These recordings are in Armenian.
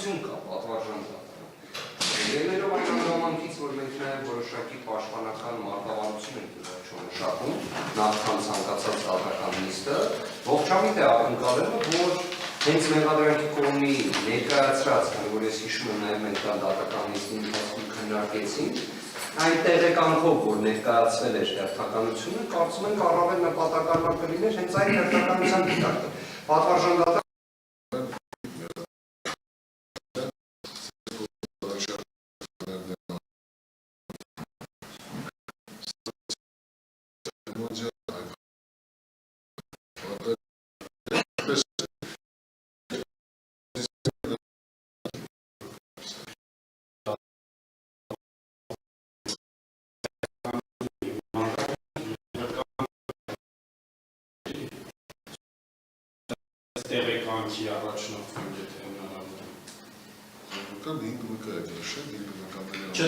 հատկություն կա, պատվարժան կա։ Ելնելով այն հանգամանքից, որ մենք նաև որոշակի պաշտպանական մարտավարություն ենք մշակում, նախքան ցանկացած դատական նիստը, ողջամիտ է ակնկալումը, որ հենց մեղադրանքի կողմի ներկայացրած, քանի որ ես հիշում եմ նաև մենք դատական նիստի ընթացքում քննարկեցինք, այն տեղեկանքով, որ ներկայացվել էր հերթականությունը, կարծում ենք առավել նպատակարար կլիներ հենց այն հերթականության դիտարկը։ Պատվարժան դատական տեղեկանքի առաջնորդում եթե հնարավոր է։ Կան 5 վկա է նշել, 5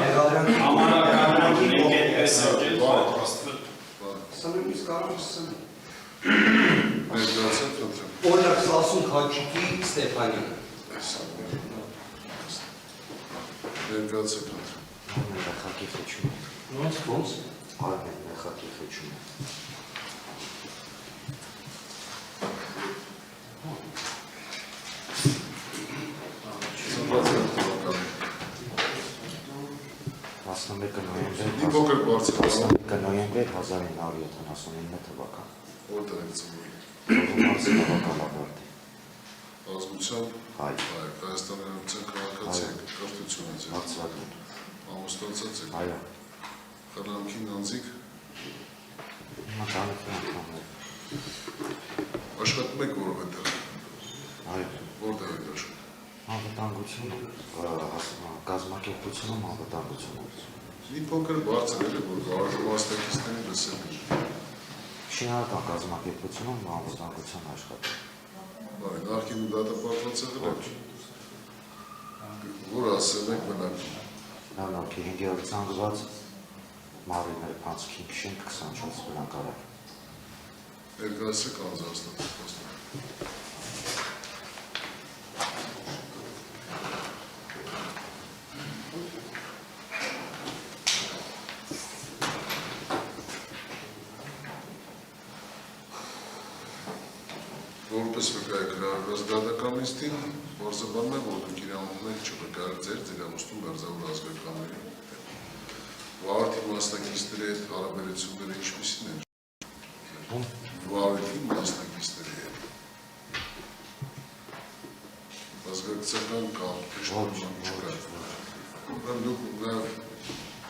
վկաների Համանականանքի մենք այդպես եկել պատրաստվել։ Սանեմ իսկ առանցն ներկայացել խնդրեմ։ օրինակ Սասուն Քաչիկի Ստեփանյանը։ Ներկայացել խնդրեմ։ Նախակի խիչում է։ Ոնց։ Արմեն նախակի խիչում է։ Մի փոքր բարձր։ 11 նոյեմբեր 1979 թվական։ Որտեղ եք ծնվել։ Ողորմած քաղաքալավարդի։ Ազգությամբ Հայ։ Հայաստանի Հանրապետության քաղաքացի եք, կրթություն եք։ Հացվագին։ Ամուսնացած եք։ Այո։ Խնամքին անձիկ։ Մականքի անդամներ։ Աշխատում եք որովհետև։ Այո։ Որտեղ եք աշխատում։ Անվտանգությունը, կազմակերպությունում անվտանգությունը։ Մի փոքր բարձր է, որ կարողանում մասնակիցների լսել։ Շինարարական կազմակերպությունում անվտանգության աշխատում։ Նախկին դատապարտված եղել եք։ Որ ասել եք բնակում։ Նավնամքի 5-րդ ցանկված Մարիներ Փանցքի շենք 24 բնակարան։ Ներկայացեք անձնասնատի։ Որպես վկա եք հրավիրված դատական նիստին, պարզաբանում է, որ դուք իրավունք եք չվկայել ձեր ամուսնու մերձավոր ազգականների հետ։ Վարորդի մասնակիցների հետ հարաբերությունները ինչպիսին են։ Վարորդի մասնակիցների հետ։ Ազգակցական կամ ճշտություն չկա։ Դուք նաև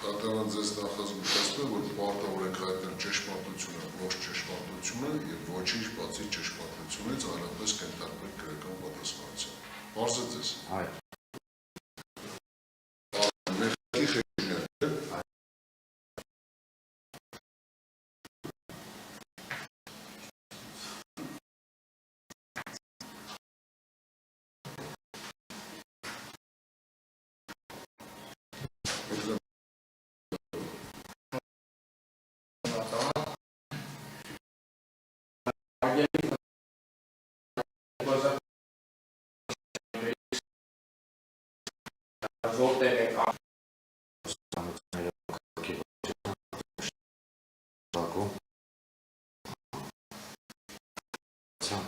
դատարան ձեզ նախազգուշացնում է, որ պարտավոր եք հայտնել ճշմարտությունը, ոչ ճշմարտությունը և ոչինչ բացի ճշմարտությունից, այլապես կենթարկվեք գրական պատասխանատվության։ Պարզ է ձեզ։ Այո։ Որտեղ եք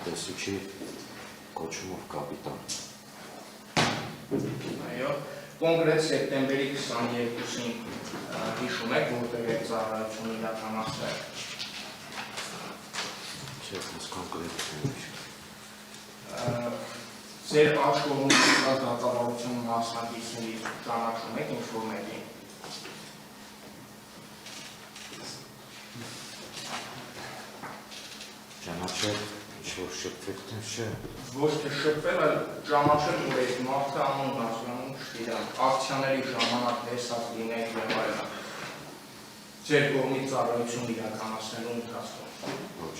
տեսուչի կոչումով կապիտան։ Այո, կոնկրետ սեպտեմբերի 22-ին հիշում եք, որտեղ եք ծառայություն իրականացրել։ Չէ, ես կոնկրետ Ձեր աշխորհում դատավարություն մասնակիցների ճանաչում եք ինչ-որ մեկին։ Ճանաչել, ինչ-որ շփվեք թե չէ։ Ոչ թե շփվել, այլ ճանաչել, որ այդ մարդը անունն ասում չգիտեմ, ակցիաների ժամանակ տեսած լինեք եւ այլն։ Ձեր կողմից ծառայություն իրականացնելու ընթացքում։ Ոչ։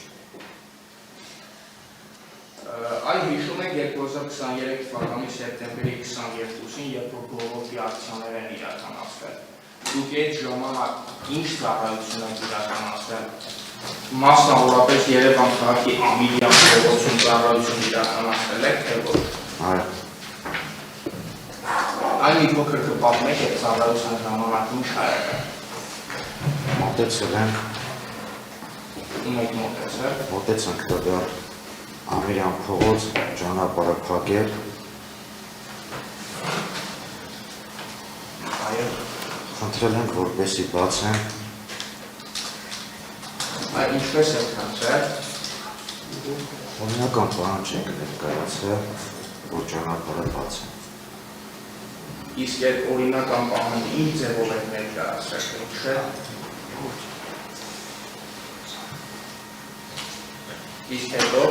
Այ հիշում եք 2023 թվականի սեպտեմբերի 22-ին, երբ որ բողոքի ակցիաներ են իրականացվել։ Դուք այդ ժամանակ ինչ ծառայություն եք իրականացրել։ Մասնավորապես Երևան քաղաքի Ամիլյան փողոցում ծառայություն իրականացրել եք, թե ոչ։ Այո։ Այն մի փոքր կպատմեք այդ ծառայության ժամանակ ինչ ա եղել։ Մոտեցել ենք, Ում եք մոտեցել։ մոտեցանք տվյալ Ամիրյան փողոց, ճանապարհը փակել, Այո։ խնդրել ենք, որպեսզի բացեն, Այդ ինչպես եք խնդրել։ օրինական պահանջ ենք ներկայացրել, որ ճանապարհը բացեն։ Իսկ այդ օրինական պահանջը ինչ ձևով եք ներկայացրել, չէ՞։ Իսկ հետո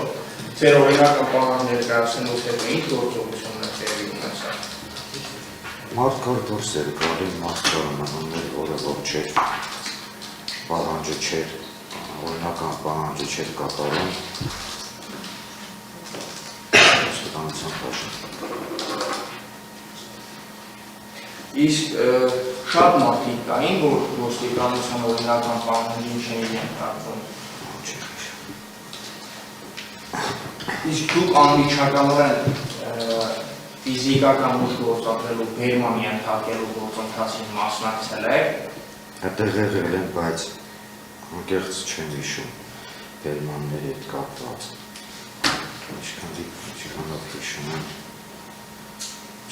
ձեր օրինական պահանջ ներկայացնելուց հետո ինչ գործողություններ տեղի ունեցան։ Մարդկալ դուրս էր գալի, մարդկարմաններ, որը որ չէր, պահանջը չէր, օրինական պահանջը չէր կատարում, սրանցան պաշն։ Իսկ շատ մարդիկ կային, որ ոստիկանության օրինական պահանջին չէին ենթարկվում։ Իսկ դուք անմիջականորեն ֆիզիկական ուժ գործադրելու բերման ենթարկելու գործընթացին մասնակցել եք։ Հետեղ եղել են, բայց անկեղծ չեմ հիշում բերմանների հետ կապված։ Ինչքանով հիշում եմ,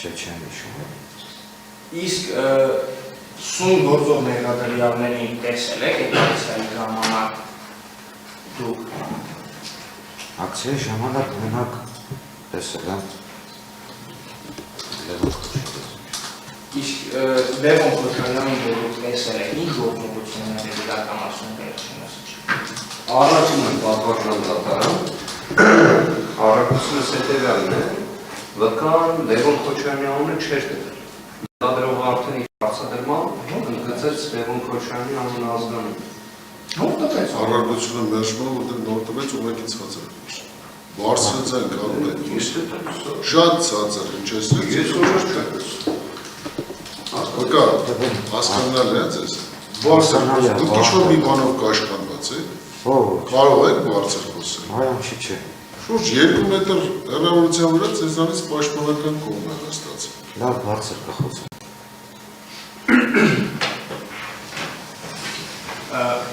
չեմ հիշում եմ։ Իսկ սուն գործող ներկայացնողներին տեսել եք այդ ակցիայի ժամանակ դուք։ Ակցիայի ժամանակ մենակ տեսել եմ Լևոն Քոչարյանին։ Իսկ Լևոն Քոչարյանին որ դուք տեսել եք, ինչ գործողություններ եք իրականացնում վերջինս։ Առաջում են պատվարժան դատարան, առաքությունս հետևյալն է, վկան Լևոն Քոչարյանը չէր դրել։ Դադրողը արդեն իր հարցադրման ընդգծեց Լևոն Քոչարյանի անազգանուն։ Ո՞ր տվեց։ Առարկությունը մերժման, որտեղ նոր տվեց ու մեկին ցածր։ Բարձրացան կարող է։ Շատ ցածր, ինչ ես Ես որոշ չեմ։ Հակա, հասկանալ է ձեզ։ Բարձր, դուք ինչ-որ մի բանով կաշխանված եք, կարող եք բարձր խոսել։ Այո, չէ։ Շուրջ 2 մետր հեռավորության վրա ձեզանից պաշտպանական կողմ է հաստացել։ Լավ բարձր կխոսեմ։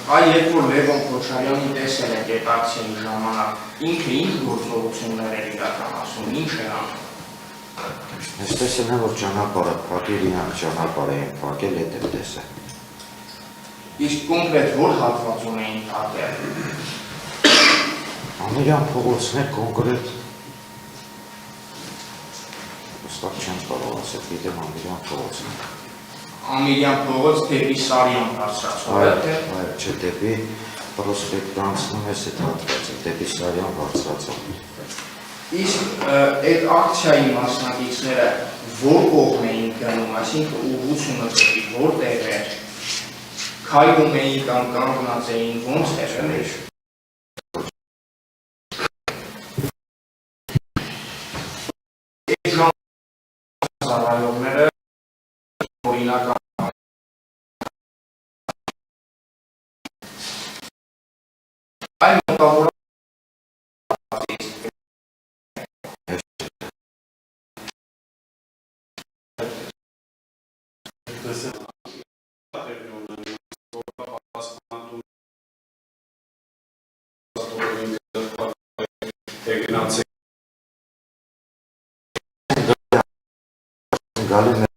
Այ երբ որ Լևոն Քոչարյանին տեսել եք այդ ակցիայի ժամանակ, ինքը ինչ գործողություններ էր իրականացնում, ինչ էր անում։ Ես տեսել եմ, որ ճանապարհը փակել, իրանք ճանապարհ էին փակել, հետ եմ տեսել։ Իսկ կոնկրետ որ հատվածում էին փակել։ Ամիրյան փողոցն է կոնկրետ։ Ոստակ չեմ կարող ասել, գիտեմ Ամիրյան փողոցն է։ Ամիրյան փողոց դեպի Սարյան բարձրացող է, թե։ Այո, չէ, դեպի պրոսպեկտ անցնում ես այդ հատվածը, դեպի Սարյան բարձրացող։ Իսկ այդ ակցիայի մասնակիցները որ կողմ էին գնում, այսինքն ուղղությունը դեպի որտեղ էր, քայլում էին կամ կանգնած էին, ոնց էր։ Այդ ծառայողները օրինական այլ մոտավոր Գալի մեր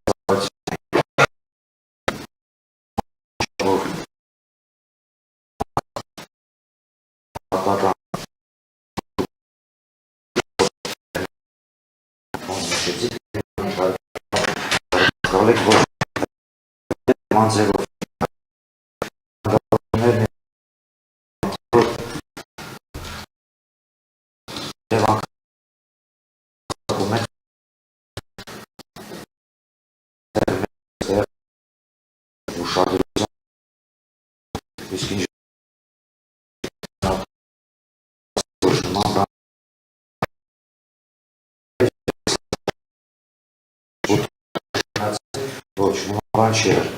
ոչ, նման բան չի եղել։